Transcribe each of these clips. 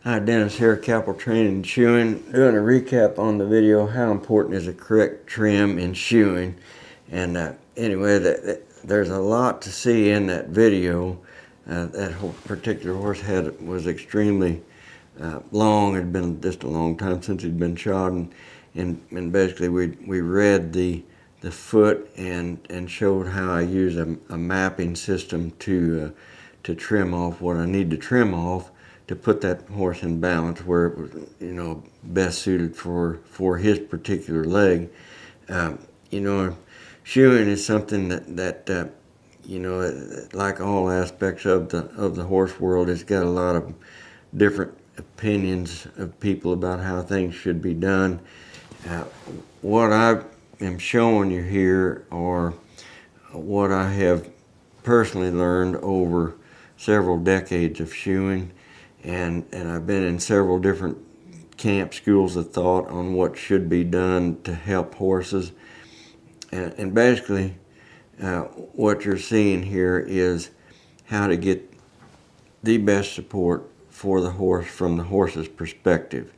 Hi, Dennis here, Capital Training and Shoeing. Doing a recap on the video, how important is a correct trim in shoeing. And anyway, there's a lot to see in that video. That particular horse was extremely long. It had been just a long time since he'd been shod, and basically we read the foot and showed how I use a mapping system to trim off what I need to trim off to put that horse in balance where it was, best suited for his particular leg. Shoeing is something that like all aspects of the horse world, it's got a lot of different opinions of people about how things should be done. What I am showing you here are what I have personally learned over several decades of shoeing, and I've been in several different camp schools of thought on what should be done to help horses. And basically, what you're seeing here is how to get the best support for the horse from the horse's perspective.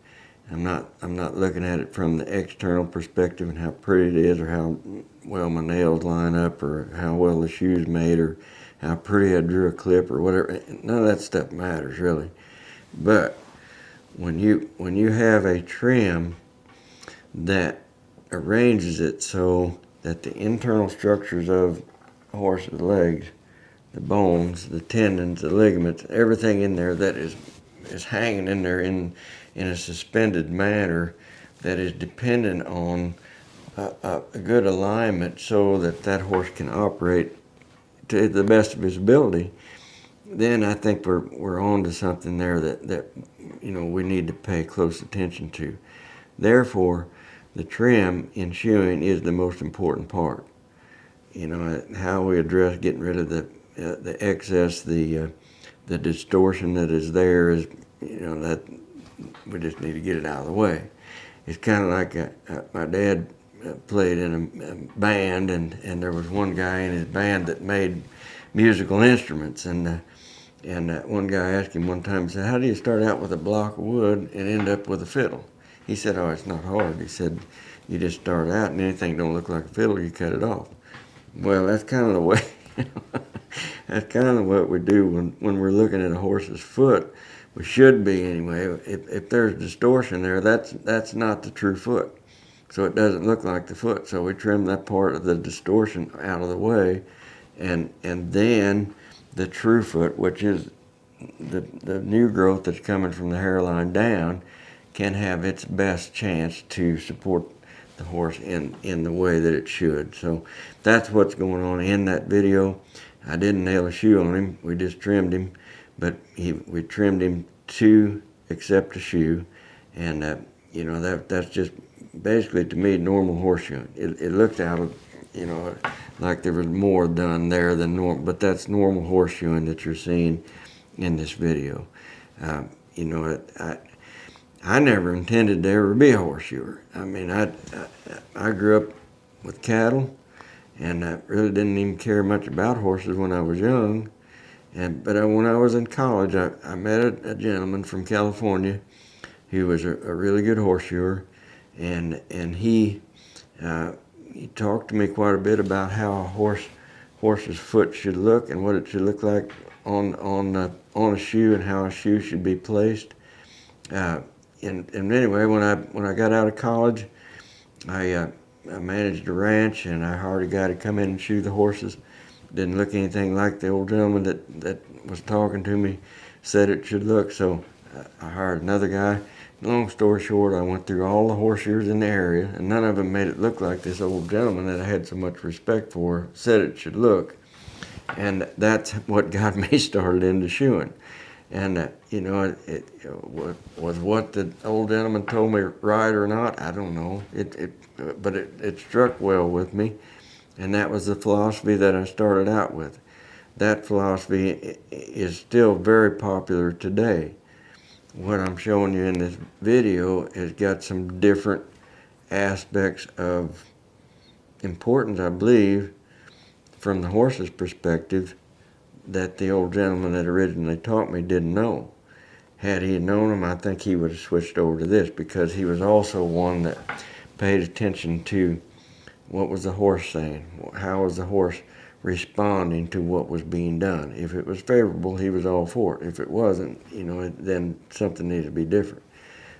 I'm not looking at it from the external perspective and how pretty it is, or how well my nails line up, or how well the shoe's made, or how pretty I drew a clip, or whatever. None of that stuff matters really. But when you have a trim that arranges it so that the internal structures of a horse's legs, the bones, the tendons, the ligaments, everything in there that is hanging in there in a suspended manner, that is dependent on a good alignment so that horse can operate to the best of his ability, then I think we're on to something there that we need to pay close attention to. Therefore, the trim in shoeing is the most important part. How we address getting rid of the excess, the distortion that is there is, that we just need to get it out of the way. It's kind of like my dad played in a band, and there was one guy in his band that made musical instruments, and one guy asked him one time, said, "How do you start out with a block of wood and end up with a fiddle?" He said, "Oh, it's not hard." He said, "You just start out, and anything don't look like a fiddle, you cut it off." Well, that's kind of the way. That's kind of what we do when we're looking at a horse's foot. We should be anyway. If there's distortion there, that's not the true foot. So it doesn't look like the foot. So we trim that part of the distortion out of the way, and then the true foot, which is the new growth that's coming from the hairline down, can have its best chance to support the horse in the way that it should. So that's what's going on in that video. I didn't nail a shoe on him. We just trimmed him, but we trimmed him to accept a shoe, and that's just basically, to me, normal horseshoeing. It looked out of, like there was more done there than normal, but that's normal horseshoeing that you're seeing in this video. I never intended to ever be a horseshoer. I mean, I grew up with cattle, and I really didn't even care much about horses when I was young. But when I was in college, I met a gentleman from California who was a really good horseshoer, and he talked to me quite a bit about how a horse's foot should look and what it should look like on a shoe, and how a shoe should be placed. And anyway, when I got out of college, I managed a ranch, and I hired a guy to come in and shoe the horses. Didn't look anything like the old gentleman that was talking to me said it should look, so I hired another guy. Long story short, I went through all the horseshoers in the area, and none of them made it look like this old gentleman that I had so much respect for said it should look. And that's what got me started into shoeing. And it was what the old gentleman told me right or not, I don't know. But it struck well with me, and that was the philosophy that I started out with. That philosophy is still very popular today. What I'm showing you in this video has got some different aspects of importance, I believe, from the horse's perspective, that the old gentleman that originally taught me didn't know. Had he known them, I think he would have switched over to this, because he was also one that paid attention to what was the horse saying, how was the horse responding to what was being done. If it was favorable, he was all for it. If it wasn't, then something needed to be different.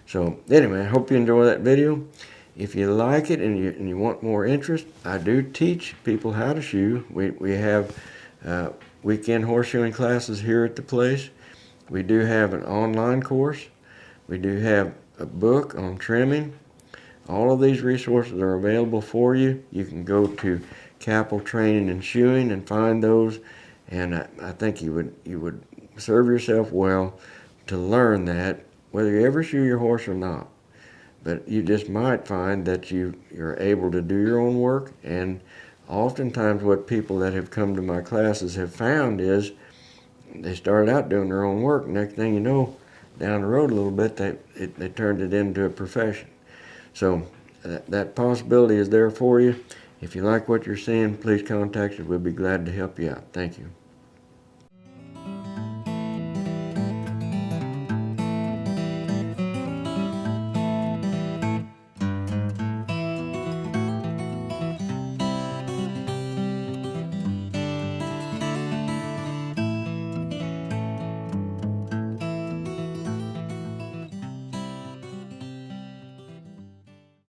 So anyway, I hope you enjoy that video. If you like it and you want more interest, I do teach people how to shoe. We have weekend horseshoeing classes here at the place. We do have an online course. We do have a book on trimming. All of these resources are available for you. You can go to Capel Training and Shoeing and find those. And I think you would serve yourself well to learn that, whether you ever shoe your horse or not. But you just might find that you're able to do your own work. And oftentimes what people that have come to my classes have found is they started out doing their own work. Next thing you know, down the road a little bit, they turned it into a profession. So that possibility is there for you. If you like what you're seeing, please contact us. We'll be glad to help you out. Thank you.